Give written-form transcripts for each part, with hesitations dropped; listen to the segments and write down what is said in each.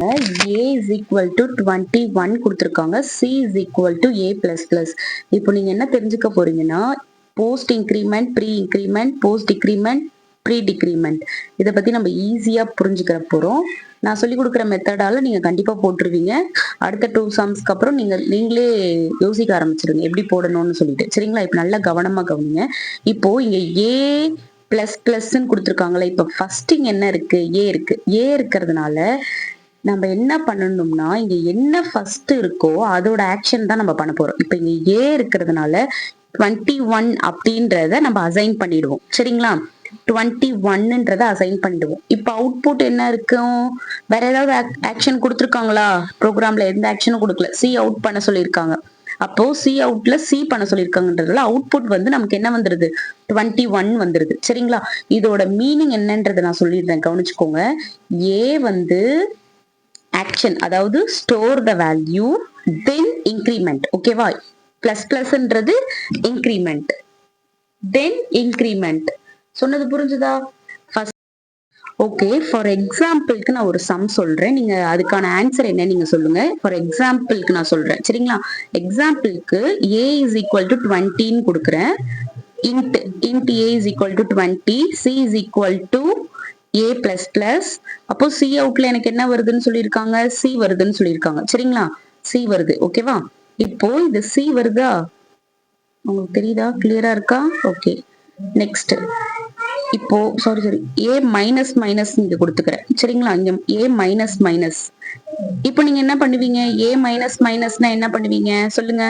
A is equal to 21 கொடுத்திருக்காங்க. C is equal to A plus plus. இப்போ நீங்க என்ன தெரிஞ்சுக்க போறீங்கன்னா post increment, pre increment, post decrement, pre decrement இதை பத்தி நம்ம ஈஸியா புரிஞ்சுக்கிற போறோம். நான் சொல்லி கொடுக்குற மெத்தடால நீங்க கண்டிப்பா போட்டுருவீங்க. அடுத்த 2 சம்ஸ்க்கு அப்புறம் நீங்களே யோசிக்க ஆரம்பிச்சிருங்க எப்படி போடணும்னு சொல்லிட்டு. சரிங்களா? இப்ப நல்லா கவனமா கவனிங்க. இப்போ இங்க A பிளஸ் பிளஸ்ன்னு கொடுத்துருக்காங்களா? இப்ப ஃபர்ஸ்ட் இங்க என்ன இருக்கு? A இருக்கு. A இருக்கிறதுனால நம்ம என்ன பண்ணணும்னா இங்க என்ன ஃபர்ஸ்ட் இருக்கோ அதோட ஆக்ஷன் தான் நம்ம பண்ண போறோம். இப்ப இங்க A இருக்கிறதுனால 21 அப்படின்றத நம்ம அசைன் பண்ணிடுவோம். சரிங்களா? 21ன்றத அசைன் பண்ணிடுவோம். இப்ப அவுட்புட் என்ன இருக்கும்? வேற ஏதாவது ஆக்ஷன் கொடுத்துருக்காங்களா? ப்ரோக்ராம்ல எந்த ஆக்ஷனும் கொடுக்கல. C அவுட் பண்ண சொல்லியிருக்காங்க. அப்போ C அவுட்ல C பண்ண சொல்லியிருக்காங்கன்றதுல அவுட்புட் வந்து நமக்கு என்ன வந்துருது? 21 வந்துருது. சரிங்களா? இதோட மீனிங் என்னன்றதை நான் சொல்லிடுறேன், கவனிச்சுக்கோங்க. A வந்து ஆக்ஷன், அதாவது store the value then increment. ஓகேவா? பிளஸ் பிளஸ்ன்றது இன்க்ரிமெண்ட், தென் இன்க்ரிமெண்ட். சொன்னது புரிஞ்சுதா? ஓகே, ஃபார் எக்ஸாம்பிளுக்கு நான் ஒரு சம் சொல்றேன். நீங்க அதுக்கான ஆன்சர் என்ன நீங்க சொல்லுங்க. ஃபார் எக்ஸாம்பிளுக்கு நான் சொல்றேன். சரிங்களா? எக்ஸாம்பிளுக்கு A is equal to 20ன்னு கொடுக்குறேன். int A is equal to 20, C is equal to A plus plus. அப்போ C அவுட்ல எனக்கு என்ன வருதுன்னு சொல்லியிருக்காங்க? C வருதுன்னு சொல்லியிருக்காங்க. சரிங்களா? C வருது. ஓகேவா? இப்போ இது C வருதா? உங்களுக்கு தெரியுதா? கிளியரா இருக்கா? Okay, next. இப்போ சாரி A மைனஸ் மைனஸ் இங்க கொடுத்துக்கிறேன். சரிங்களா? இங்க A மைனஸ் மைனஸ். இப்போ நீங்க என்ன பண்ணுவீங்க? A மைனஸ் மைனஸ்னா என்ன பண்ணுவீங்க சொல்லுங்க.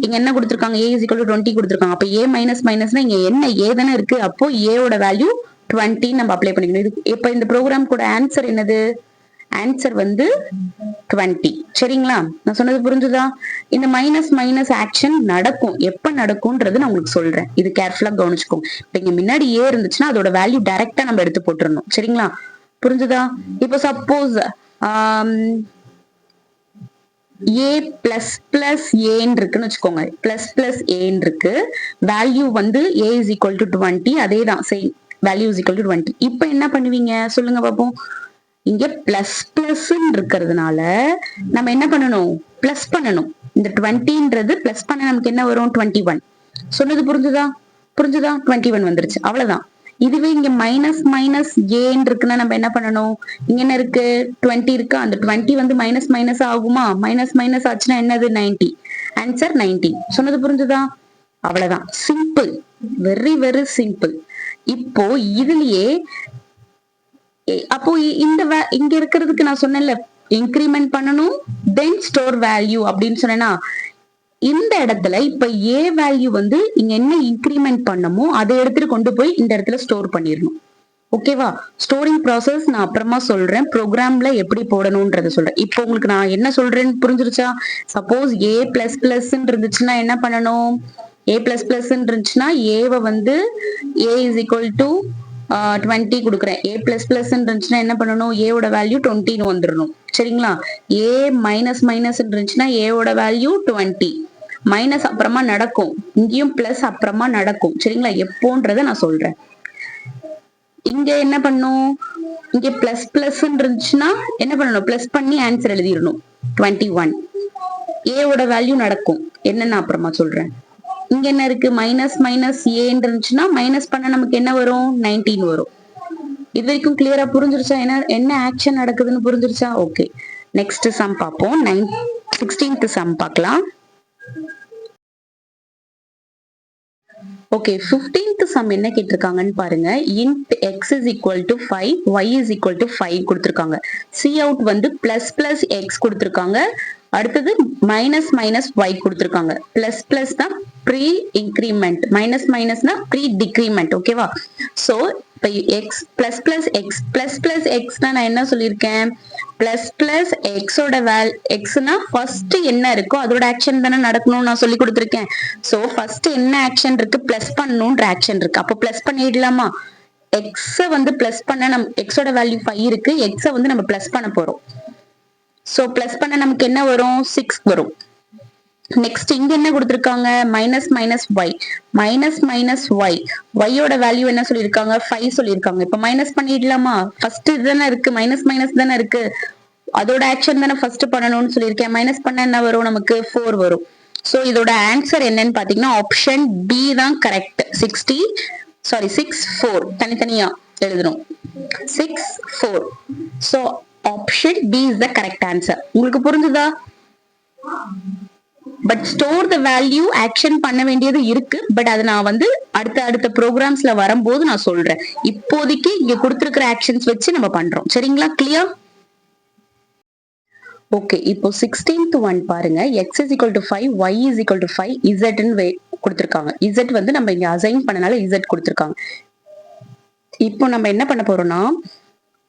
இங்க என்ன கொடுத்துருக்காங்க? A is equal to 20 கொடுத்துருக்காங்க. அப்ப A மைனஸ் மைனஸ்னா இங்க என்ன A தானே இருக்கு. அப்போ A ஓட வேல்யூ 20 நம்ம அப்ளை பண்ணிக்கணும். இது இப்ப இந்த ப்ரோக்ராம் கூட ஆன்சர் என்னது? ஆன்சர் வந்து 20. சரிங்களா? நான் சொன்னது புரிஞ்சுதா? இந்த மைனஸ் மைனஸ் ஆக்ஷன் நடக்கும். எப்ப நடக்கும்ன்றது நான் உங்களுக்கு சொல்றேன். இது கேர்ஃபுல்லா கவனிச்சுக்கோங்க. இப்ப இங்க முன்னாடி A இருந்துச்சுன்னா அதோட வேல்யூ டைரக்டா நம்ம எடுத்து போட்டுறணும். சரிங்களா? புரிஞ்சுதா? இப்போ சப்போஸ் A பிளஸ் பிளஸ் ஏன்னு இருக்குன்னு வச்சுக்கோங்க. பிளஸ் பிளஸ் ஏன்னு இருக்கு. வேல்யூ வந்து A is equal to 20. அதே தான், same value is equal to 20. இப்போ என்ன பண்ணுவீங்க சொல்லுங்க பாப்போம். இங்க பிளஸ் பிளஸ் இருக்கிறதுனால நம்ம என்ன பண்ணணும்? பிளஸ் பண்ணணும். இந்த 20ன்றது பிளஸ் பண்ண நமக்கு என்ன வரும்? 21. சொன்னது புரிஞ்சுதா? புரிஞ்சுதா? 21 வந்துருச்சு. அவ்வளவுதான். இதுவே இங்க மைனஸ் மைனஸ் ஏன்னு இருக்குன்னா நம்ம என்ன பண்ணணும்? இங்க என்ன இருக்கு? 20 இருக்கு. அந்த 20 வந்து மைனஸ் மைனஸ் ஆகுமா? மைனஸ் மைனஸ் ஆச்சுன்னா என்னது? 90. ஆன்சர் 90. சொன்னது புரிஞ்சுதா? அவ்வளவுதான். Simple, very very simple. இப்போ இதுலயே அப்போ இங்க இருக்கிறதுக்கு நான் சொன்னேன்ல, இன்கிரிமெண்ட் பண்ணணும் தென் ஸ்டோர் வேல்யூ அப்படின்னு சொன்னேன்னா, இந்த இடத்துல இப்ப A வேல்யூ வந்து இங்க என்ன இன்கிரிமெண்ட் பண்ணமோ அதை எடுத்துட்டு கொண்டு போய் இந்த இடத்துல ஸ்டோர் பண்ணிடணும். ஓகேவா? ஸ்டோரிங் ப்ராசஸ் நான் அப்புறமா சொல்றேன். ப்ரோக்ராம்ல எப்படி போடணும்ன்றத சொல்றேன். இப்போ உங்களுக்கு நான் என்ன சொல்றேன்னு புரிஞ்சிருச்சா? சப்போஸ் A பிளஸ் பிளஸ் இருந்துச்சுன்னா என்ன பண்ணணும்? A பிளஸ் பிளஸ் இருந்துச்சுன்னா ஏவை வந்து A is equal to 20 கொடுக்குறேன். A பிளஸ் பிளஸ் இருந்துச்சுன்னா என்ன பண்ணணும்? A ஓட வேல்யூ 20 வந்துடணும். சரிங்களா? A மைனஸ் மைனஸ் இருந்துச்சுன்னா A ஓட வேல்யூ 20. மைனஸ் அப்புறமா நடக்கும், இங்கேயும் பிளஸ் அப்புறமா நடக்கும். சரிங்களா? எப்போன்றத நான் சொல்றேன். இங்க என்ன பண்ணும்? இங்க பிளஸ் பிளஸ் இருந்துச்சுன்னா என்ன பண்ணணும்? பிளஸ் பண்ணி ஆன்சர் எழுதிடணும். 21. A ஓட வேல்யூ நடக்கும். என்னன்னு அப்புறமா சொல்றேன். இங்க என்ன இருக்கு? மைனஸ் மைனஸ் ஏ இருந்துச்சுன்னா மைனஸ் பண்ண நமக்கு என்ன வரும்? 19 வரும். இது வரைக்கும் கிளியரா புரிஞ்சிருச்சா? என்ன ஆக்ஷன் நடக்குதுன்னு புரிஞ்சிருச்சா? ஓகே, நெக்ஸ்ட் சம் பார்ப்போம். 16th சம் பார்க்கலாம். ஓகே, 15th சம் என்ன கேட்டிருக்காங்கன்னு பாருங்க. int x is equal to 5, y is equal to 5 கொடுத்திருக்காங்க. C out வந்து பிளஸ் பிளஸ் x கொடுத்திருக்காங்க. அடுத்தது மைனஸ் மைனஸ் y கொடுத்திருக்காங்க. பிளஸ் பிளஸ் தான் ப்ரீ இன்க்ரிமெண்ட், மைனஸ் மைனஸ்னா ப்ரீ டிக்ரிமெண்ட். ஓகேவா? சோ இப்ப x plus plus x plus plus எக்ஸ்னா நான் என்ன சொல்லியிருக்கேன்? பிளஸ் பிளஸ் எக்ஸோட எக்ஸ்னா ஃபர்ஸ்ட் என்ன இருக்கோ அதோட ஆக்ஷன் தானே நடக்கணும்னு நான் சொல்லி கொடுத்துருக்கேன். சோ ஃபர்ஸ்ட் என்ன ஆக்ஷன் இருக்கு? பிளஸ் பண்ணணும்ன்ற ஆக்ஷன் இருக்கு. அப்போ பிளஸ் பண்ணிடலாமா? எக்ஸ வந்து பிளஸ் பண்ண எக்ஸோட வேல்யூ 5 இருக்கு. எக்ஸ வந்து நம்ம பிளஸ் பண்ண போறோம். சோ பிளஸ் பண்ண நமக்கு என்ன வரும்? 6 வரும். நெக்ஸ்ட் இங்க என்ன கொடுத்திருக்காங்க? Minus minus Y, minus minus Y, ஒய்யோட வேல்யூ என்ன சொல்லியிருக்காங்க? 5 சொல்லியிருக்காங்க. இப்ப மைனஸ் பண்ணிடலாமா? ஃபர்ஸ்ட் இதுதானே இருக்கு, மைனஸ் மைனஸ் தானே இருக்கு. அதோட ஆக்ஷன் தானே ஃபர்ஸ்ட் பண்ணணும்னு சொல்லியிருக்கேன். மைனஸ் பண்ண என்ன வரும் நமக்கு 4 வரும். சோ இதோட ஆன்சர் என்னன்னு பாத்தீங்கன்னா ஆப்ஷன் பி தான் கரெக்ட். 6 4 தனித்தனியா எழுதணும். 6 4. So option B is the correct answer. உங்களுக்கு புரிஞ்சுதா? But store the value action பண்ண வேண்டியது இருக்கு. பட் அது நான் வந்து அடுத்த ப்ரோக்ராம்ஸ்ல வரும்போது நான் சொல்றேன். இப்போதைக்கு இங்க கொடுத்திருக்கிற ஆக்ஷன்ஸ் வச்சு நம்ம பண்றோம். சரிங்களா? கிளியர்? ஓகே, இப்போ 16th ஒன் பாருங்க. x is equal to 5, y is equal to 5, z ன்னு கொடுத்திருக்காங்க. z வந்து நம்ம இங்க அசைன் பண்ணனால z கொடுத்திருக்காங்க. இப்போ நம்ம என்ன பண்ண போறோம்னா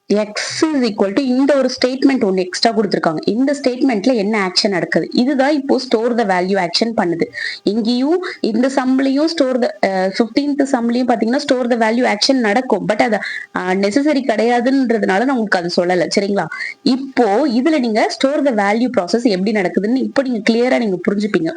x is equal to இந்த ஒரு ஸ்டேட்மெண்ட் ஒன்னு எக்ஸ்ட்ரா கொடுத்திருக்காங்க. இந்த ஸ்டேட்மெண்ட்ல என்ன ஆக்ஷன் நடக்குது? இதுதான் இப்போ ஸ்டோர் த வேல்யூ ஆக்ஷன் பண்ணுது. இங்கேயும் இந்த சம்லயும் ஸ்டோர் த 15th சம்லயும் பாத்தீங்கன்னா ஸ்டோர் த வேல்யூ ஆக்ஷன் நடக்கும். பட் அது நெசசரி கிடையாதுன்றதுனால நான் உங்களுக்கு அது சொல்லல. சரிங்களா? இப்போ இதுல நீங்க ஸ்டோர் த வேல்யூ ப்ராசஸ் எப்படி நடக்குதுன்னு இப்போ நீங்க கிளியரா நீங்க புரிஞ்சுப்பீங்க.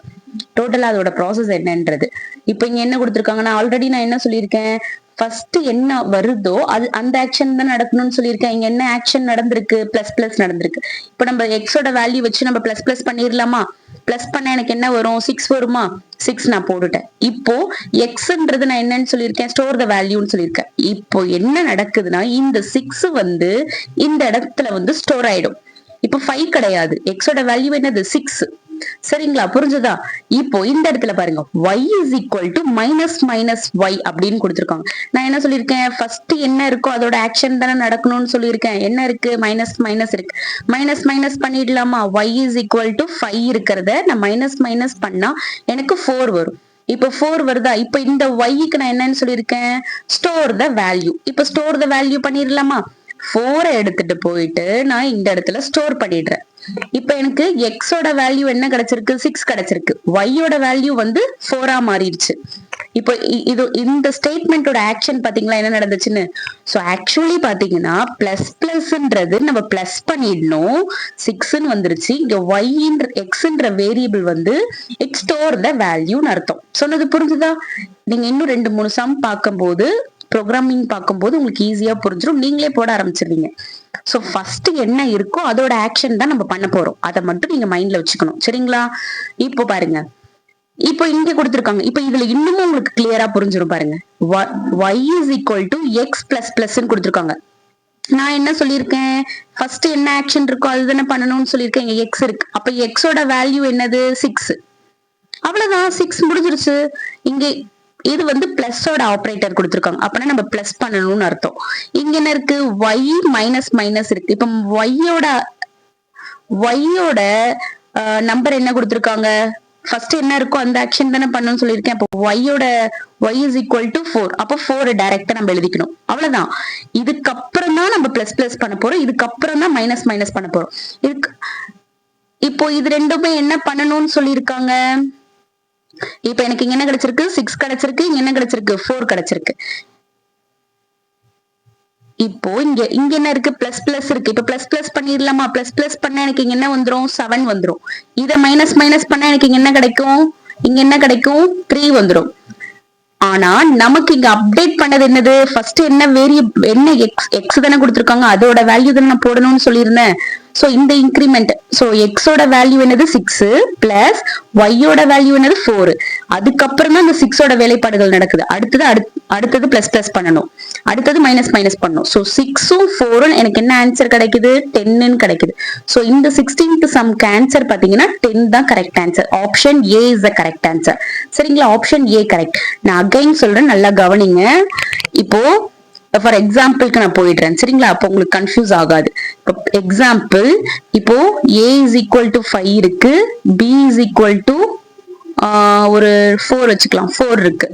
டோட்டலா அதோட ப்ராசஸ் என்னன்றது. இப்போ இங்க என்ன கொடுத்திருக்காங்க? நான் ஆல்ரெடி நான் என்ன சொல்லியிருக்கேன்? ஃபர்ஸ்ட் என்ன வருதோ அது அந்த ஆக்ஷன் தான் நடக்கணும்னு சொல்லியிருக்கேன். இங்க என்ன ஆக்ஷன் நடந்திருக்கு? பிளஸ் பிளஸ் நடந்திருக்கு. இப்ப நம்ம எக்ஸோட வேல்யூ வச்சு நம்ம பிளஸ் பிளஸ் பண்ணிடலாமா? பிளஸ் பண்ண எனக்கு என்ன வரும்? 6 வருமா? 6 நான் போட்டுட்டேன். இப்போ எக்ஸ்ன்றது நான் என்னன்னு சொல்லியிருக்கேன்? ஸ்டோர் த வேல்யூன்னு சொல்லியிருக்கேன். இப்போ என்ன நடக்குதுன்னா இந்த 6 வந்து இந்த இடத்துல வந்து ஸ்டோர் ஆயிடும். இப்போ 5 கிடையாது. எக்ஸோட வேல்யூ என்னது? 6. சரிங்களா? புரிஞ்சுதா? இப்போ இந்த இடத்துல பாருங்க y is equal to minus minus y அப்படின்னு கொடுத்திருக்காங்க. நான் என்ன சொல்லியிருக்கேன்? ஃபர்ஸ்ட் என்ன இருக்கோ அதோட ஆக்ஷன் தானே நடக்கணும்னு சொல்லியிருக்கேன். என்ன இருக்கு? மைனஸ் மைனஸ் இருக்கு. மைனஸ் மைனஸ் பண்ணிடலாமா? y is equal to 5 இருக்கிறத நான் மைனஸ் மைனஸ் பண்ணா எனக்கு 4 வரும். இப்போ 4 வருதா? இப்போ இந்த y-க்கு நான் என்னன்னு சொல்லியிருக்கேன்? Store the value. இப்போ ஸ்டோர் த வேல்யூ பண்ணிடலாமா? 4 எடுத்துட்டு போயிட்டு நான் இந்த இடத்துல ஸ்டோர் பண்ணிடுறேன். இப்ப எனக்கு எக்ஸோட வேல்யூ என்ன கிடைச்சிருக்கு? 6 கிடைச்சிருக்கு. ஒய்யோட வேல்யூ வந்து 4 மாறிடுச்சு. இப்போ இது இந்த ஸ்டேட்மெண்டோட ஆக்ஷன் பாத்தீங்களா என்ன நடந்துச்சுன்னு? சோ ஆக்சுவலி பாத்தீங்கன்னா பிளஸ் பிளஸ்ன்றது நம்ம பிளஸ் பண்ணிடணும். 6ன்னு வந்துருச்சு. இங்க ஒய்ன்ற எக்ஸ்ன்ற வேரியபிள் வந்து இட் ஸ்டோர் த வேல்யூன்னு அர்த்தம். சொன்னது புரிஞ்சுதா? நீங்க இன்னும் 2-3 சம் பார்க்கும்போது ப்ரோக்ராமிங் பார்க்கும்போது உங்களுக்கு ஈஸியா புரிஞ்சிடும். நீங்களே போட ஆரம்பிச்சிருவீங்க. சோ ஃபர்ஸ்ட் என்ன இருக்கோ அதோட ஆக்ஷன் தான் நம்ம பண்ண போறோம். அதை மட்டும் நீங்க மைண்ட்ல வச்சுக்கணும். சரிங்களா? இப்போ பாருங்க, இப்போ இங்க கொடுத்திருக்காங்க. இப்போ இதுல இன்னமும் உங்களுக்கு கிளியரா புரிஞ்சிடும் பாருங்க. y is equal to x plus plus ன்னு கொடுத்திருக்காங்க. நான் என்ன சொல்லியிருக்கேன்? ஃபர்ஸ்ட் என்ன ஆக்ஷன் இருக்கோ அதுதானே பண்ணணும்னு சொல்லியிருக்கேன். இங்க x இருக்கு. அப்ப எக்ஸோட வேல்யூ என்னது? 6. அவ்வளவுதான், 6 முடிஞ்சிருச்சு. இங்க இது வந்து பிளஸோட ஆபரேட்டர் கொடுத்திருக்காங்க. அப்படின்னா நம்ம பிளஸ் பண்ணணும்னு அர்த்தம். இங்க என்ன இருக்கு? y மைனஸ் மைனஸ் இருக்கு. இப்ப y-யோட நம்பர் என்ன கொடுத்திருக்காங்க? ஃபர்ஸ்ட் என்ன இருக்கோ அந்த ஆக்ஷன் தானே பண்ணணும்னு சொல்லியிருக்கேன். அப்போ y is equal to 4. அப்போ 4 டைரக்டா நம்ம எழுதிக்கணும். அவ்வளவுதான். இதுக்கப்புறம் தான் நம்ம பிளஸ் பிளஸ் பண்ண போறோம். இதுக்கப்புறம் தான் மைனஸ் மைனஸ் பண்ண போறோம். இப்போ இது ரெண்டுமே என்ன பண்ணணும்னு சொல்லியிருக்காங்க? இப்ப எனக்கு இங்க என்ன கிடைச்சிருக்கு? 6 கிடைச்சிருக்கு. இங்க என்ன கிடைச்சிருக்கு? 4 கிடைச்சிருக்கு. இப்போ இங்க என்ன இருக்கு? பிளஸ் பிளஸ் இருக்கு. இப்ப பிளஸ் பிளஸ் பண்ணிடலாமா? பிளஸ் பிளஸ் பண்ண எனக்கு இங்க என்ன வந்துரும்? 7 வந்துரும். இத மைனஸ் மைனஸ் பண்ண எனக்கு இங்க என்ன கிடைக்கும்? இங்க என்ன கிடைக்கும்? 3 வந்துரும். ஆனா நமக்கு இங்க அப்டேட் பண்ணது என்னது? ஃபர்ஸ்ட் என்ன வேரியபிள் என்ன எக்ஸ் தானே கொடுத்திருக்காங்க. அதோட வேல்யூ தானே நான் போடணும்னு சொல்லியிருந்தேன். சோ இந்த இன்கிரிமெண்ட், சோ எக்ஸோட வேல்யூ என்னது? 6 பிளஸ் ஒய்யோட வேல்யூ என்னது? 4. அதுக்கப்புறம் தான் இந்த 6ஓட வேலைப்பாடுகள் நடக்குது. அடுத்தது பிளஸ் பிளஸ் பண்ணணும். அடுத்தது மைனஸ் மைனஸ் பண்ணணும். சோ 6ம் 4ம் எனக்கு என்ன ஆன்சர் கிடைக்குது? 10 கிடைக்குது. சோ இந்த 16th சம்க்கு ஆன்சர் பாத்தீங்கன்னா 10 தான் correct answer. Option A is the correct answer. சரிங்களா? Option A correct. நான் அகைன் சொல்றேன், நல்லா கவனிங்க. இப்போ ஃபார் எக்ஸாம்பிளுக்கு நான் போயிடுறேன். சரிங்களா? அப்போ உங்களுக்கு கன்ஃபியூஸ் ஆகாது. எக்ஸாம்பிள், இப்போ a is equal to 5 இருக்கு, b is equal to ஒரு 4 வச்சுக்கலாம். 4 இருக்கு.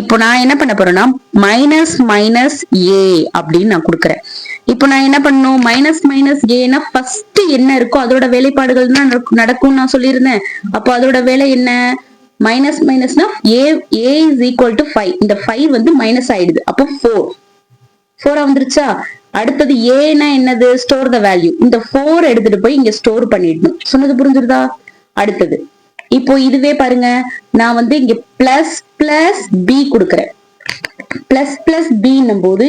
இப்போ நான் என்ன பண்ண போறேன்னா மைனஸ் மைனஸ் ஏ அப்படின்னு நான் கொடுக்குறேன். இப்போ நான் என்ன பண்ணணும்? மைனஸ் மைனஸ் ஏன்னா ஃபர்ஸ்ட் என்ன இருக்கோ அதோட வேலைப்பாடுகள் தான் நடக்கும் நான் சொல்லியிருந்தேன். அப்போ அதோட வேலை என்ன? மைனஸ் மைனஸ்னா a is equal to 5. இந்த 5 வந்து மைனஸ் ஆயிடுது. அப்போ 4 வந்துருச்சா? அடுத்தது ஏன்னா என்னது? Store the value. இந்த 4 எடுத்துட்டு போய் இங்க ஸ்டோர் பண்ணிடணும். சொன்னது புரிஞ்சுருதா? அடுத்தது இப்போ இதுவே பாருங்க, நான் வந்து இங்க பிளஸ் பிளஸ் பி கொடுக்குறேன். பிளஸ் பிளஸ் பின்னும் போது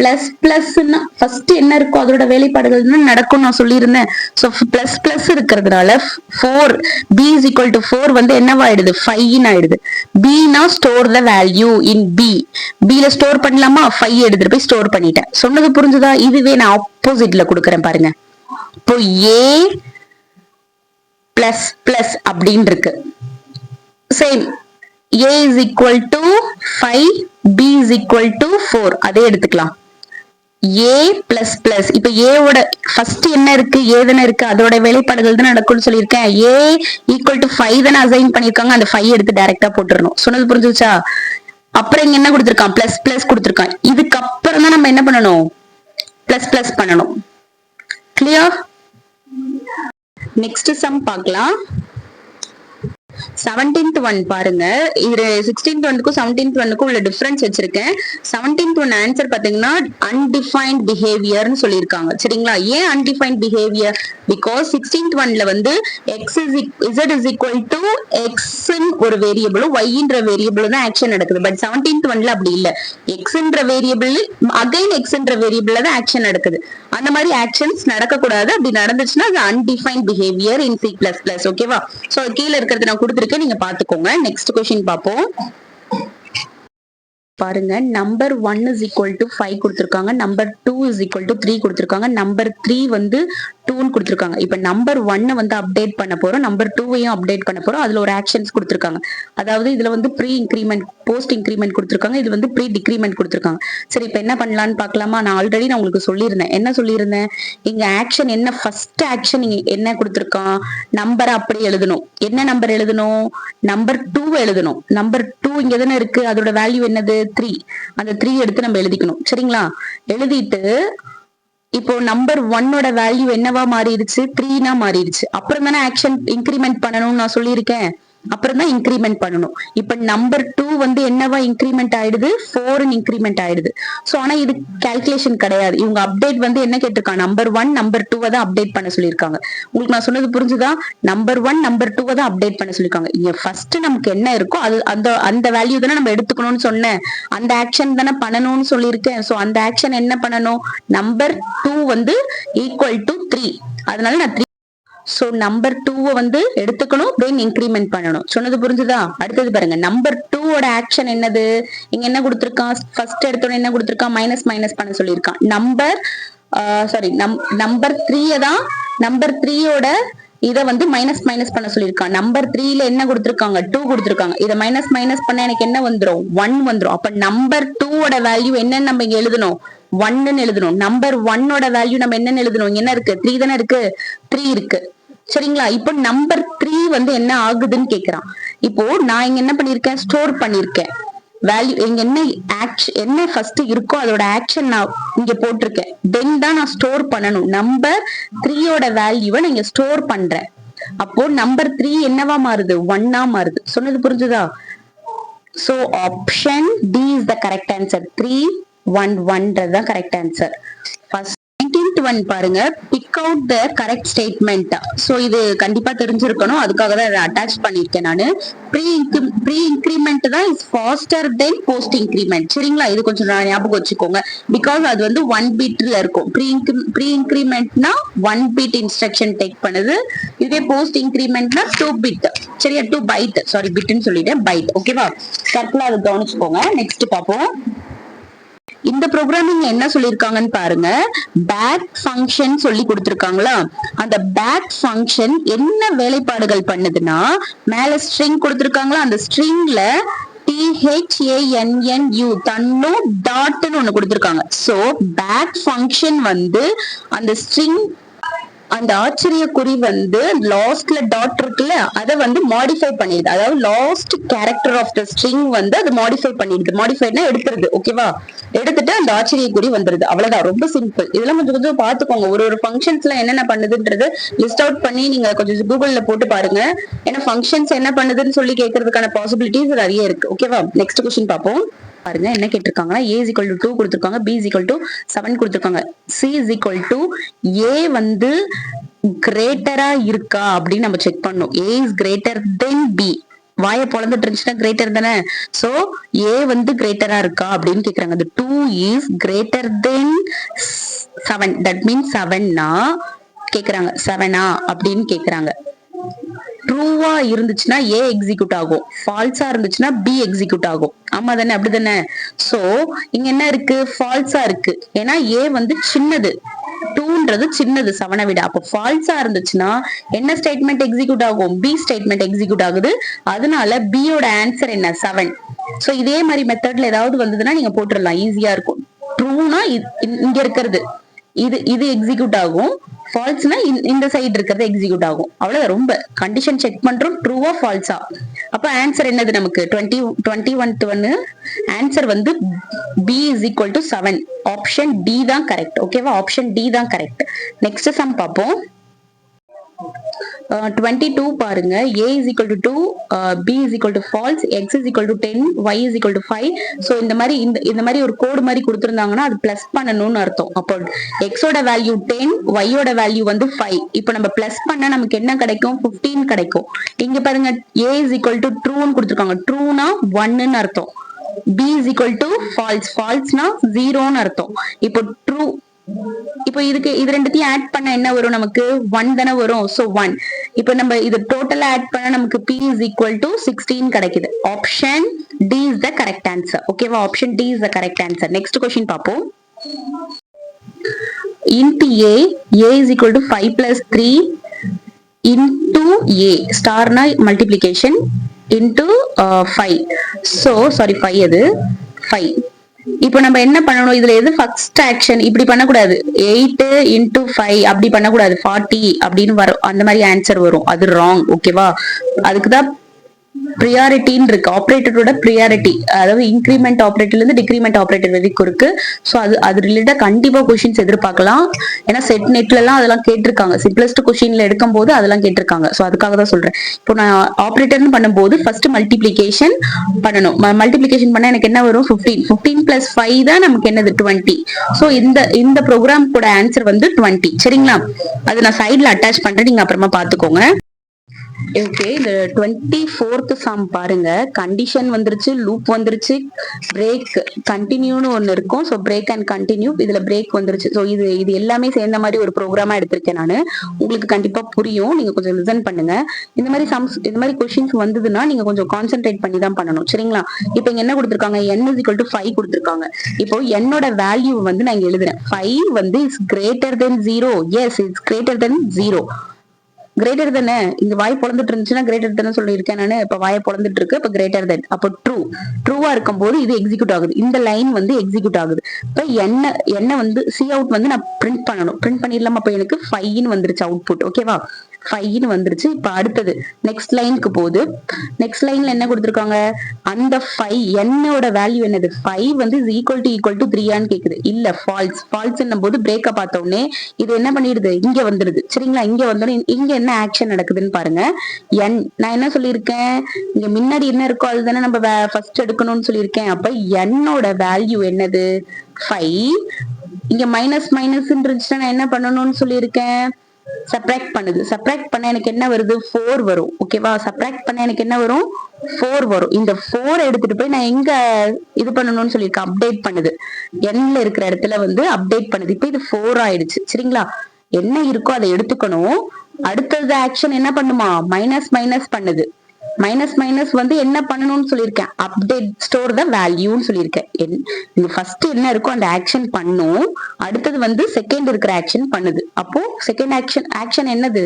பிளஸ் பிளஸ்னா ஃபர்ஸ்ட் என்ன இருக்கோ அதோட வேலைப்பாடுகள் நடக்கும் நான் சொல்லியிருந்தேன். சோ பிளஸ் பிளஸ் இருக்கிறதுனால 4 b is equal to 4 வந்து என்னவாயிடுது 5 ஆயிடுது. b னா store the value in b. b ல ஸ்டோர் பண்ணலாமா 5 எடுத்துட்டு போய் ஸ்டோர் பண்ணிட்டேன். சொன்னது புரிஞ்சுதா? இதுவே நான் ஆப்போசிட்ல கொடுக்கறேன் பாருங்க. இப்போ a பிளஸ் பிளஸ் அப்படின்னு இருக்கு. Same a is equal to 5, b is equal to 4 அதே எடுத்துக்கலாம். a பிளஸ் பிளஸ் இப்ப a ஓட ஃபர்ஸ்ட் என்ன இருக்கு ஏதன இருக்கு அதோட வேலைப்பாடுகள் தான் நடக்கும்னு சொல்லியிருக்கேன். a ஈக்குவல் டு 5 தானே அசைன் பண்ணிருக்காங்க. அந்த 5 எடுத்து டைரக்டா போட்டுறணும். சொன்னது புரிஞ்சுச்சா? அப்புறம் இங்க என்ன கொடுத்திருக்கான் பிளஸ் பிளஸ் கொடுத்திருக்கான். இதுக்கு அப்புறம் தான் நம்ம என்ன பண்ணணும் பிளஸ் பிளஸ் பண்ணணும். கிளியர்? நெக்ஸ்ட் சம் பார்க்கலாம். 17th ஒன் பாருங்க. இது 16th ஒன்னுக்கும் 17th ஒன்னுக்கும் உள்ள டிஃபரன்ஸ் வச்சிருக்கேன். 17th ஒன் ஆன்சர் பாத்தீங்கன்னா அன்டிஃபைன்ட் பிஹேவியர்னு சொல்லியிருக்காங்க. சரிங்களா? ஏன் அன்டிஃபைன்ட் பிஹேவியர்? பிகாஸ் 16th ஒன்ல வந்து z is equal to x ஒரு வேரியபிள் y ன்ற வேரியபிள் தான் ஆக்ஷன் நடக்குது. பட் 17th ஒன்ல அப்படி இல்ல. x ன்ற வேரியபிள் அகைன் x ன்ற வேரியபிள்ல தான் ஆக்ஷன் நடக்குது. அந்த மாதிரி ஆக்ஷன்ஸ் நடக்க கூடாது. அப்படி நடந்துச்சுன்னா அது அன்டிஃபைன்ட் பிஹேவியர் இன் C++. ஓகேவா? சோ கீழ இருக்கிறது நான் கொடுத்திருக்கேன், நீங்க பாத்துக்கோங்க. நெக்ஸ்ட் क्वेश्चन பாப்போம். பாருங்க, நம்பர் 1 is equal to 5 கொடுத்திருக்காங்க. நம்பர் 2 is equal to 3 கொடுத்திருக்காங்க. நம்பர் 3 வந்து 2 கொடுத்திருக்காங்க. இப்ப நம்பர் 1 வந்து அப்டேட் பண்ண போறோம். நம்பர் 2வையும் அப்டேட் பண்ண போறோம். அதுல ஒரு ஆக்ஷன்ஸ் கொடுத்திருக்காங்க. அதாவது இதுல வந்து ப்ரீ இன்கிரிமெண்ட் போஸ்ட் இன்கிரிமெண்ட் கொடுத்திருக்காங்க. இது வந்து ப்ரீ டிக்ரிமெண்ட் கொடுத்திருக்காங்க. சரி, இப்ப என்ன பண்ணலாம்னு பார்க்கலாமா? நான் ஆல்ரெடி நான் உங்களுக்கு சொல்லியிருந்தேன். என்ன சொல்லியிருந்தேன்? இங்க ஆக்ஷன் என்ன ஃபர்ஸ்ட் ஆக்ஷன் என்ன கொடுத்திருக்கான்? நம்பரை அப்படி எழுதணும். என்ன நம்பர் எழுதணும்? நம்பர் 2 எழுதணும். நம்பர் 2 இங்க தானே இருக்கு. அதோட வேல்யூ என்னது 3. அந்த 3 எடுத்து நம்ம எழுதிக்கணும். சரிங்களா? எழுதிட்டு இப்போ நம்பர் 1ஓட வேல்யூ என்னவா மாறிடுச்சு 3 மாறிடுச்சு. அப்புறம் தானே ஆக்ஷன் இன்கிரிமெண்ட் பண்ணணும்னு நான் சொல்லியிருக்கேன். அப்புறம் தான் இன்கிரிமெண்ட் பண்ணணும். இப்ப நம்பர் 2 வந்து என்னவா இன்கிரிமெண்ட் ஆயிடுது 4 இன்கிரிமெண்ட் ஆயிடுது. சோ ஆனா இது கால்குலேஷன் கிடையாது. இவங்க அப்டேட் வந்து என்ன கேட்டிருக்காங்க? நம்பர் 1 நம்பர் 2 தான் அப்டேட் பண்ண சொல்லியிருக்காங்க. உங்களுக்கு நான் சொன்னது புரிஞ்சுதா? நம்பர் 1 நம்பர் 2 தான் அப்டேட் பண்ண சொல்லியிருக்காங்க. இங்க ஃபர்ஸ்ட் நமக்கு என்ன இருக்கோ அது அந்த வேல்யூ தானே நம்ம எடுத்துக்கணும்னு சொன்னேன். அந்த ஆக்ஷன் தானே பண்ணணும்னு சொல்லியிருக்கேன். சோ அந்த ஆக்ஷன் என்ன பண்ணணும்? நம்பர் 2 வந்து ஈக்குவல் டு 3. அதனால நான் 3. சோ நம்பர் 2 வந்து எடுத்துக்கணும், தென் இன்கிரிமெண்ட் பண்ணணும். சொன்னது புரிஞ்சுதா? அடுத்தது பாருங்க, நம்பர் 2 ஓட ஆக்ஷன் என்னது? இங்க என்ன கொடுத்திருக்கான்? ஃபர்ஸ்ட் எடுத்தோட என்ன கொடுத்திருக்கான்? மைனஸ் மைனஸ் பண்ண சொல்லியிருக்கான். நம்பர் 3 தான் நம்பர் 3ஓட இத வந்து மைனஸ் மைனஸ் பண்ண சொல்லியிருக்கான். நம்பர் 3ல என்ன கொடுத்திருக்காங்க? 2 கொடுத்திருக்காங்க. இத மைனஸ் மைனஸ் பண்ண எனக்கு என்ன வந்துரும்? 1 வந்துரும். அப்ப நம்பர் 2ஓட வேல்யூ என்னன்னு நம்ம இங்க எழுதணும்? 1ன்னு எழுதணும். நம்பர் 1ஓட வேல்யூ நம்ம என்னன்னு எழுதணும்? இங்க என்ன இருக்கு? 3 தானே இருக்கு. 3 இருக்கு. சரிங்களா? இப்போ நம்பர் 3 வந்து என்ன ஆகுதுன்னு கேக்குறான். இப்போ நான் இங்க என்ன பண்ணிருக்கேன்? ஸ்டோர் பண்ணிருக்கேன் வேல்யூ. இங்க என்ன ஃபர்ஸ்ட் இருக்கோ அதோட ஆக்ஷன் நான் இங்க போட்டிருக்கேன். தென் தான் நான் ஸ்டோர் பண்ணணும். நம்பர் 3ஓட வேல்யூவை நான் இங்க ஸ்டோர் பண்றேன். அப்போ நம்பர் 3 என்னவா மாறுது? 1 மாறுது. சொன்னது புரிஞ்சுதா? So option D is the correct answer. 3 1 1 தான் correct answer. First 19th one பாருங்க, pick out the correct statement. So இது கண்டிப்பா தெரிஞ்சிருக்கணும். அதுக்காக தான் இதை அட்டாச் பண்ணிருக்கேன் நானு. ப்ரீ இன்கிரிமெண்ட் தான் is faster then post increment. சரிங்களா? இது கொஞ்சம் ஞாபகம் வச்சுக்கோங்க. பிகாஸ் அது வந்து 1 பிட்ல இருக்கும். ப்ரீ இன்கிரிமெண்ட்னா 1 பிட் இன்ஸ்ட்ரக்ஷன் டேக் பண்ணுது. இதே போஸ்ட் இன்கிரிமெண்ட்னா 2 பிட். சரியா? 2 பைட். சாரி, பிட்னு சொல்லிட்டேன், பைட். ஓகேவா? கரெக்டா அதை கவனிச்சுக்கோங்க. நெக்ஸ்ட் பார்ப்போம். இந்த ப்ரோக்ராமிங் என்ன சொல்லிருக்காங்கன்னு பாருங்க. பேக் ஃபங்க்ஷன் சொல்லி கொடுத்திருக்காங்களா? அந்த பேக் ஃபங்க்ஷன் என்ன வேலைப்பாடுகள் பண்ணுதுன்னா, மேல ஸ்ட்ரிங் கொடுத்திருக்காங்களா? அந்த ஸ்ட்ரிங்ல THANNU தன்னு டாட்னு ஒண்ணு கொடுத்திருக்காங்க. சோ பேக் ஃபங்க்ஷன் வந்து அந்த ஸ்ட்ரிங் அந்த ஆச்சரிய குறி வந்து லாஸ்ட்ல டாட் இருக்குல்ல, அதை வந்து மாடிஃபை பண்ணிடுது. அதாவது last character of the string வந்து அது மாடிஃபை பண்ணிடுது. மாடிஃபைனா எடுத்துருது. ஓகேவா? எடுத்துட்டு அந்த ஆச்சரிய குறி வந்துருது. அவ்வளவுதான். ரொம்ப சிம்பிள். இதெல்லாம் கொஞ்சம் கொஞ்சம் பாத்துக்கோங்க. ஒரு ஃபங்க்ஷன்ஸ்ல என்னென்ன பண்ணுதுன்றது லிஸ்ட் அவுட் பண்ணி நீங்க கொஞ்சம் கூகுள்ல போட்டு பாருங்க. ஏன்னா ஃபங்க்ஷன்ஸ் என்ன பண்ணுதுன்னு சொல்லி கேட்கறதுக்கான பாசிபிலிட்டிஸ் நிறைய இருக்கு. ஓகேவா? நெக்ஸ்ட் क्वेश्चन பார்ப்போம். பாருங்க என்ன கேட்டிருக்காங்கன்னா, a is equal to 2 கொடுத்திருக்காங்க, b is equal to 7 கொடுத்திருக்காங்க, c is equal to a வந்து கிரேட்டரா இருக்கா அப்படின்னு நம்ம செக் பண்ணோம். a is greater than b. வாயை பொழந்துட்டு இருந்துச்சுன்னா கிரேட்டர் தானே. சோ ஏ வந்து கிரேட்டரா இருக்கா அப்படின்னு கேக்குறாங்க. the 2 is greater than 7. that means 7னா கேக்குறாங்க 7ஆ அப்படின்னு கேக்குறாங்க. ட்ரூவா இருந்துச்சுன்னா ஏ எக்ஸிக்யூட் ஆகும், ஃபால்ஸா இருந்துச்சுன்னா பி எக்ஸிக்யூட் ஆகும். ஆமா தானே, அப்படிதானே. சோ இங்க என்ன இருக்கு, ஃபால்ஸா இருக்கு. ஏன்னா ஏ வந்து சின்னது, 2ன்றது சின்னது 7 விட. அப்போ ஃபால்ஸா இருந்துச்சுன்னா என்ன ஸ்டேட்மெண்ட் எக்ஸிக்யூட் ஆகும், பி ஸ்டேட்மெண்ட் எக்ஸிக்யூட் ஆகுது. அதனால பி யோட ஆன்சர் என்ன, 7. சோ இதே மாதிரி மெத்தட்ல ஏதாவது வந்ததுன்னா நீங்க போட்டுடலாம், ஈஸியா இருக்கும். ட்ரூனா இங்க இருக்கிறது இது எக்ஸிக்யூட் ஆகும், ஃபால்ஸ்னா இந்த சைடு இருக்கிறது எக்ஸிக்யூட் ஆகும். அவ்வளவுதான். ரொம்ப கண்டிஷன் செக் பண்றோம், ட்ரூவா ஃபால்ஸா. அப்ப ஆன்சர் என்னது நமக்கு 21 ஆன்சர் வந்து B is equal to 7. Option D தான் கரெக்ட். ஓகேவா, ஆப்ஷன் டி தான் கரெக்ட். நெக்ஸ்ட் சம் பார்ப்போம். 22 பாருங்க. A is equal to 2, B is equal to false, X is equal to 10, Y is equal to 5. so இந்த மாதிரி ஒரு கோடு மாதிரி கொடுத்திருந்தாங்கன்னா அது பிளஸ் பண்ணணும்னு அர்த்தம். அப்போ X ஓட வேல்யூ 10, Y ஓட வேல்யூ வந்து 5. இப்போ நம்ம பிளஸ் பண்ணா நமக்கு என்ன கிடைக்கும், 15 கிடைக்கும். இங்க பாருங்க, A is equal to ட்ரூன்னு கொடுத்திருக்காங்க. ட்ரூனா 1ன்னு அர்த்தம். B is equal to false, falseனா 0ன்னு அர்த்தம். இப்போ ட்ரூ, இப்போ இது ரெண்டுத்தையும் ஆட் பண்ண என்ன வரும் நமக்கு, 1 தானே வரும். சோ 1. இப்போ நம்ம இது டோட்டலா ஆட் பண்ண நமக்கு P is equal to 16 கிடைக்குது. Option D is the correct answer. ஓகேவா, option D is the correct answer. Next question பாப்போம். int a is equal to 5 plus 3 into a ஸ்டார்னா மல்டிப்ளிகேஷன் into 5. so sorry 5 அது 5. இப்போ நம்ம என்ன பண்ணணும், இதுல எது ஃபர்ஸ்ட் ஆக்ஷன், இப்படி பண்ணக்கூடாது. 8 into 5 அப்படி பண்ணக்கூடாது, 40 அப்படின்னு வரும், அந்த மாதிரி ஆன்சர் வரும். அது ராங். ஓகேவா, அதுக்குதான் ப்ரியாரிட்டின்னு இருக்கு, ஆப்ரேட்டரோட ப்ரியாரிட்டி. அதாவது இன்கிரிமெண்ட் ஆப்ரேட்டர்ல இருந்து டிக்ரிமெண்ட் ஆப்ரேட்டர் வரைக்கும் இருக்கு. சோ அது ரிலேட்டடா கண்டிப்பா கொஸ்டின்ஸ் எதிர்பார்க்கலாம். ஏன்னா செட் நெட்ல எல்லாம் அதெல்லாம் கேட்டிருக்காங்க, சிம்பிளஸ்ட் கொஸ்டின்ல எடுக்கும் போது அதெல்லாம் கேட்டிருக்காங்க. சோ அதுக்காக தான் சொல்றேன். இப்போ நான் ஆப்ரேட்டர்னு பண்ணும்போது ஃபர்ஸ்ட் மல்டிப்ளிகேஷன் பண்ணணும். மல்டிப்ளிகேஷன் பண்ணா எனக்கு என்ன வரும், 15 பிளஸ் 5 தான் நமக்கு என்னது 20. சோ இந்த ப்ரோக்ராம் கூட ஆன்சர் வந்து 20. சரிங்களா, அது நான் சைட்ல அட்டாச் பண்றேன், நீங்க அப்புறமா பாத்துக்கோங்க. ஓகே, இந்த 24th சம் பாருங்க. கண்டிஷன் வந்துருச்சு, லூப் வந்துருச்சு, பிரேக் கண்டினியூன்னு ஒன்னு இருக்கும். சோ பிரேக் அண்ட் கண்டினியூ, இதுல பிரேக் வந்துருச்சு. சோ இது எல்லாமே சேர்ந்த மாதிரி ஒரு ப்ரோக்ராமா எடுத்திருக்கேன் நானு. உங்களுக்கு கண்டிப்பா புரியும், நீங்க கொஞ்சம் லிசன் பண்ணுங்க. இந்த மாதிரி சம்ஸ், இந்த மாதிரி கொஸ்டின்ஸ் வந்ததுன்னா நீங்க கொஞ்சம் கான்சென்ட்ரேட் பண்ணி தான் பண்ணணும். சரிங்களா, இப்போ இங்க என்ன கொடுத்திருக்காங்க, n is equal to 5 கொடுத்திருக்காங்க. இப்போ என்னோட வேல்யூ வந்து நான் இங்க எழுதுறேன். 5 வந்து is greater than 0. Yes, it's greater than 0. Greater தானே, இங்க வாய் பொழந்துட்டு இருந்துச்சுன்னா கிரேட்டர் தானே சொல்லியிருக்கேன் நானு. இப்ப வாயை பொழந்துட்டு இருக்கு, இப்ப கிரேட்டர் தென். அப்போ ட்ரூவா இருக்கும் போது இது எக்ஸிக்யூட் ஆகுது, இந்த லைன் வந்து எக்ஸிக்யூட் ஆகுது. இப்ப என்ன வந்து சி அவுட் வந்து நான் பிரிண்ட் பண்ணணும். பிரிண்ட் பண்ணிடலாமா, அப்ப எனக்கு 5ன்னு வந்துருச்சு அவுட்புட். ஓகேவா, 5ன்னு வந்துருச்சு. இப்ப அடுத்தது நெக்ஸ்ட் லைனுக்கு போகுது. நெக்ஸ்ட் லைன்ல என்ன கொடுத்திருக்காங்க, அந்த 5 என்னோட வேல்யூ என்னது, 5 வந்து ஈக்குவல் டு 3ஆன்னு கேக்குது. இல்ல, ஃபால்ஸ். ஃபால்ஸ்ன்னும் போது பிரேக்க பார்த்த உடனே இது என்ன பண்ணிடுது, இங்க வந்துருது. சரிங்களா, இங்க வந்தோடனே இங்க என்ன ஆக்ஷன் நடக்குதுன்னு பாருங்க. நான் என்ன சொல்லியிருக்கேன், இங்க முன்னாடி என்ன இருக்கோ அதுதானே நம்ம ஃபர்ஸ்ட் எடுக்கணும்னு சொல்லியிருக்கேன். அப்ப என்னோட வேல்யூ என்னது, 5. இங்க மைனஸ் இருந்துச்சுன்னா நான் என்ன பண்ணணும்னு சொல்லியிருக்கேன், சப்ராக்ட் பண்ணுது. சப்ராக்ட் பண்ண எனக்கு என்ன வருது, 4 வரும். ஓகேவா, சப்ராக்ட் பண்ண எனக்கு என்ன வரும், 4 வரும். இந்த 4 எடுத்துட்டு போய் நான் எங்க இது பண்ணணும்னு சொல்லியிருக்கேன், அப்டேட் பண்ணுது. எண்ல இருக்கிற இடத்துல வந்து அப்டேட் பண்ணுது. இப்ப இது 4 ஆயிடுச்சு. சரிங்களா, என்ன இருக்கோ அதை எடுத்துக்கணும். அடுத்தது ஆக்ஷன் என்ன பண்ணுமா, மைனஸ் பண்ணுது. மைனஸ் வந்து என்ன பண்ணணும்னு சொல்லியிருக்கேன், அப்டேட் ஸ்டோர் த வேல்யூன்னு சொல்லியிருக்கேன். ஃபர்ஸ்ட் என்ன இருக்கோ அந்த ஆக்ஷன் பண்ணும், அடுத்தது வந்து செகண்ட் இருக்கிற ஆக்ஷன் பண்ணுது. அப்போ செகண்ட் ஆக்ஷன் என்னது,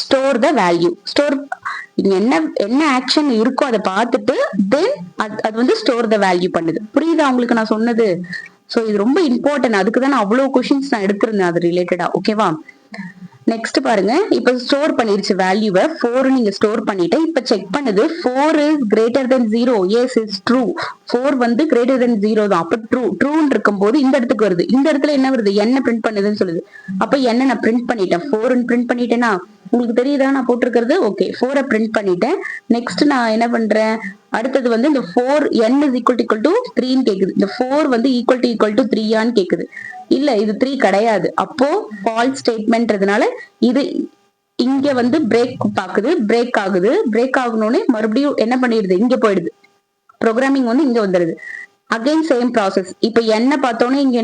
ஸ்டோர் த வேல்யூ. ஸ்டோர் என்ன ஆக்ஷன் இருக்கோ அதை பார்த்துட்டு தென் அது வந்து ஸ்டோர் த வேல்யூ பண்ணுது. புரியுதா உங்களுக்கு நான் சொன்னது? சோ இது ரொம்ப இம்பார்ட்டன்ட். அதுக்குதான் நான் அவ்வளவு கொஸ்டின்ஸ் நான் எடுத்திருந்தேன் அது ரிலேட்டடா. ஓகேவா, நெக்ஸ்ட் பாருங்க. இப்ப ஸ்டோர் பண்ணிருச்சு வேல்யூவை, 4 நீங்க ஸ்டோர் பண்ணிட்டு இப்ப செக் பண்ணுது, 4 is greater than 0. yes, it's true. 4 வந்து greater than 0 தான். அப்ப ட்ரூன்னு இருக்கும் போது இந்த இடத்துக்கு வருது. இந்த இடத்துல என்ன வருது, என்ன பிரிண்ட் பண்ணுதுன்னு சொல்லுது. அப்ப என்ன நான் பிரிண்ட் பண்ணிட்டேன், 4 பிரிண்ட் பண்ணிட்டேன்னா உங்களுக்கு தெரியுதா நான் போட்டிருக்கிறது. ஓகே, 4 பிரிண்ட் பண்ணிட்டேன். நெக்ஸ்ட் நான் என்ன பண்றேன், அடுத்தது வந்து இந்த 4 n is equal to 3ன்னு கேக்குது. இந்த 4 வந்து ஈக்குவல் டு 3ஆன்னு கேக்குது. இல்ல, இது 3 கிடையாது. அப்போ ஃபால்ஸ் ஸ்டேட்மெண்ட்றதுனால இது இங்க வந்து பிரேக் பாக்குது, பிரேக் ஆகுது, பிரேக் ஆகணும்னு மறுபடியும் என்ன பண்ணிடுது, இங்க போயிடுது. ப்ரோக்ராமிங் வந்து இங்க வந்துடுது. Again same process. இப்ப என்ன பார்த்தோன்னே இங்க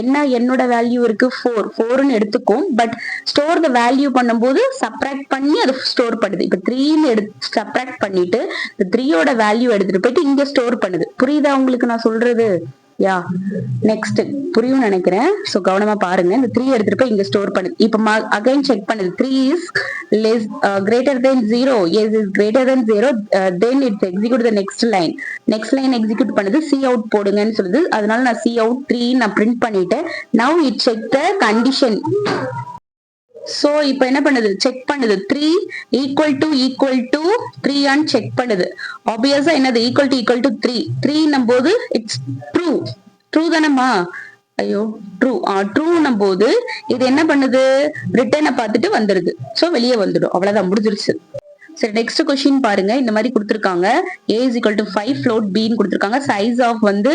என்ன என்னோட வேல்யூ இருக்கு, 4ன்னு எடுத்துக்கும். பட் ஸ்டோர் த வேல்யூ பண்ணும்போது சப்ராக்ட் பண்ணி அது ஸ்டோர் பண்ணுது. இப்ப 3ன்னு சப்ராக்ட் பண்ணிட்டு இந்த 3யோட வேல்யூ எடுத்துட்டு போயிட்டு இங்க ஸ்டோர் பண்ணுது. புரியுதா உங்களுக்கு நான் சொல்றது? யா நெக்ஸ்ட் புரியும் நினைக்கிறேன். சோ கவனமா பாருங்க. இந்த 3 எடுத்துட்டு போய் இங்க ஸ்டோர் பண்ணுது. இப்ப அகைன் செக் பண்ணுது. 3 is less greater than 0. yes is greater than 0. then it's execute the next line execute பண்ணுது. சி அவுட் போடுங்கன்னு சொல்லுது. அதனால நான் சி அவுட் 3 நான் பிரிண்ட் பண்ணிட்டேன். now it check the condition. So இப்ப என்ன பண்ணுது, செக் பண்ணுது. 3 ஈக்குவல் டு 3 ஆன் செக் பண்ணுது. ஆப்வியஸா என்னது, ஈக்குவல் டு 3 போது இட்ஸ் ட்ரூ தானம்மா? ஐயோ ட்ரூன்னும் போது இது என்ன பண்ணுது, ரிட்டர்னை பார்த்துட்டு வந்துருது. சோ வெளியே வந்துடும். அவ்வளவுதான், முடிஞ்சிருச்சு. சரி நெக்ஸ்ட் கொஸ்டின் பாருங்க. இந்த மாதிரி கொடுத்திருக்காங்க. a is equal to 5 float b ன்னு கொடுத்திருக்காங்க. சைஸ் ஆஃப் வந்து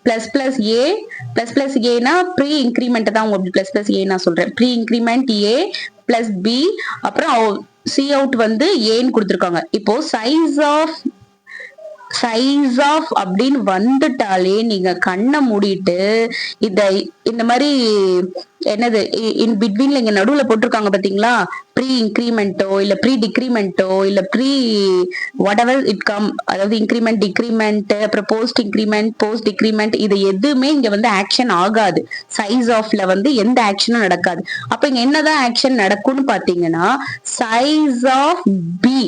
பிளஸ் ஏனா ப்ரீ இன்கிரிமெண்ட் தான் உங்களுக்கு பிளஸ் ஏ நான் சொல்றேன். Pre increment a plus b அப்புறம் சி அவுட் வந்து ஏன்னு கொடுத்திருக்காங்க. இப்போ சைஸ் ஆஃப் அப்படின்னு வந்துட்டாலே நீங்க கண்ணை மூடிட்டு இந்த மாதிரி என்னது இன் பிட்வீன்ல இங்க நடுவுல போட்டிருக்காங்க பாத்தீங்களா, ப்ரீ இன்கிரிமெண்டோ இல்ல ப்ரீ டிக்ரிமெண்டோ இல்ல pre whatever it come, அதாவது இன்கிரிமெண்ட் டிக்ரிமெண்ட் அப்புறம் போஸ்ட் இன்கிரிமெண்ட் போஸ்ட் டிக்ரிமெண்ட், இது எதுவுமே இங்க வந்து ஆக்ஷன் ஆகாது. சைஸ் ஆஃப்ல வந்து எந்த ஆக்ஷனும் நடக்காது. அப்ப இங்க என்னதான் ஆக்ஷன் நடக்கும்னு பாத்தீங்கன்னா சைஸ் ஆஃப் பி,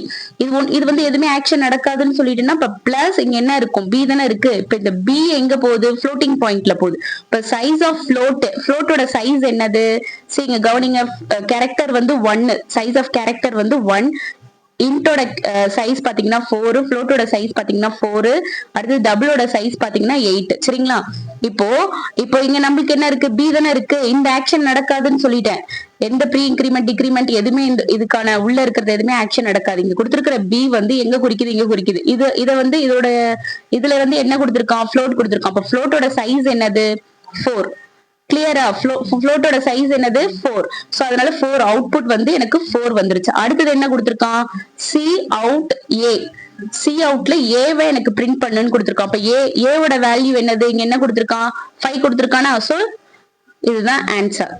இது வந்து எதுவுமே ஆக்ஷன் நடக்காதுன்னு சொல்லிட்டுன்னா இப்ப பிளஸ் இங்க என்ன இருக்கும், பி தானே இருக்கு. இப்ப இந்த பி எங்க போகுது, ஃப்ளோட்டிங் பாயிண்ட்ல போகுது. இப்ப சைஸ் ஆஃப் ஃப்ளோட்டோட சைஸ் என்னது, சரிங்க கவனிங்க. கேரக்டர் வந்து 1, சைஸ் ஆஃப் கேரக்டர் வந்து 1, இன்டோட சைஸ் பாத்தீங்கன்னா 4, ஃப்ளோட்டோட சைஸ் பாத்தீங்கன்னா 4, அடுத்து டபுளோட சைஸ் பாத்தீங்கன்னா 8. சரிங்களா? இப்போ இங்க நம்மளுக்கு என்ன இருக்கு, பி தானே இருக்கு. இந்த ஆக்ஷன் நடக்காதுன்னு சொல்லிட்டேன். எந்த ப்ரீ இன்கிரிமெண்ட் டிக்ரிமெண்ட் எதுவுமே இதுக்கான உள்ள இருக்கிறது எதுவுமே ஆக்ஷன் நடக்காது. இங்க கொடுத்திருக்கிற பி வந்து எங்க குறிக்குது, இங்க குறிக்குது. இத வந்து இதுல வந்து என்ன கொடுத்திருக்கான், ஃப்ளோட் கொடுத்திருக்கான். அப்ப ஃப்ளோட்டோட சைஸ் என்னது, 4. கிளியரா? ஃப்ளோட்டோட சைஸ் என்னது, 4. சோ அதனால 4 அவுட்புட் வந்து எனக்கு 4 வந்துருச்சு. அடுத்தது என்ன கொடுத்திருக்கான், சி அவுட் ஏ. சி அவுட்ல ஏவை எனக்கு பிரிண்ட் பண்ணுன்னு கொடுத்திருக்கான். அப்ப ஏவோட வேல்யூ என்னது, இங்க என்ன கொடுத்திருக்கான், 5 கொடுத்திருக்கானா. சோ இதுதான் ஆன்சர்.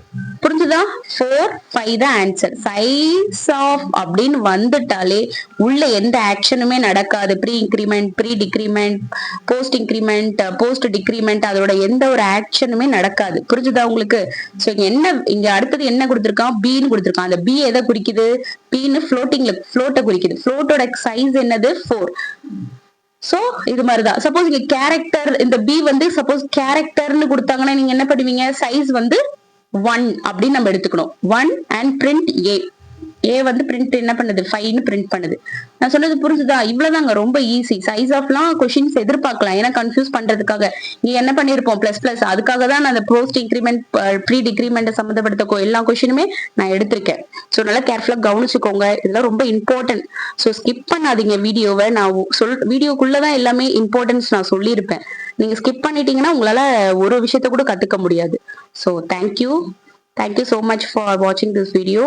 புரிஞ்சுதா? 4, 5 தான் ஆன்சர். சைஸ் ஆஃப் அப்படின்னு வந்துட்டாலே உள்ள எந்த ஆக்ஷனுமே நடக்காது. Pre increment pre decrement post increment post decrement அதோட எந்த ஒரு ஆக்ஷனுமே நடக்காது. புரிஞ்சுதா உங்களுக்கு? சோ இங்க அடுத்தது என்ன கொடுத்திருக்கான், பின்னு கொடுத்திருக்கான். அந்த பி எதை குறிக்குது, பின்னு ஃப்ளோட்டை குறிக்குது. ஃப்ளோட்டோட சைஸ் என்னது, 4. சோ இது மாதிரிதான். சப்போஸ் இங்க கேரக்டர் இந்த பி வந்து சப்போஸ் கேரக்டர்னு கொடுத்தாங்கன்னா நீங்க என்ன பண்ணுவீங்க, சைஸ் வந்து 1 அப்படின்னு நம்ம எடுத்துக்கணும். 1 அண்ட் பிரிண்ட் ஏ வந்து பிரிண்ட் என்ன பண்ணுது, 5ன்னு பிரிண்ட் பண்ணுது. நான் சொன்னது புரிஞ்சுதா? இவ்வளவுதாங்க, ரொம்ப ஈஸி. சைஸ் ஆஃப்லாம் கொஸ்டின்ஸ் எதிர்பார்க்கலாம், ஏன்னா கன்ஃபியூஸ் பண்றதுக்காக. நீ என்ன பண்ணிருப்போம், பிளஸ் அதுக்காக தான் நான் அந்த போஸ்ட் இன்கிரிமெண்ட் ப்ரீ டிக்ரிமெண்ட் சம்பந்தப்பட்ட எல்லா கொஸ்டினுமே நான் எடுத்திருக்கேன். ஸோ நல்லா கேர்ஃபுல்லா கவனிச்சுக்கோங்க. இதெல்லாம் ரொம்ப இம்பார்ட்டன்ட். ஸோ ஸ்கிப் பண்ணாதீங்க வீடியோவை. நான் வீடியோக்குள்ளதான் எல்லாமே இம்பார்ட்டன்ஸ் நான் சொல்லியிருப்பேன். நீங்க ஸ்கிப் பண்ணிட்டீங்கன்னா உங்களால ஒரு விஷயத்த கூட கத்துக்க முடியாது. So thank you so much for watching this video.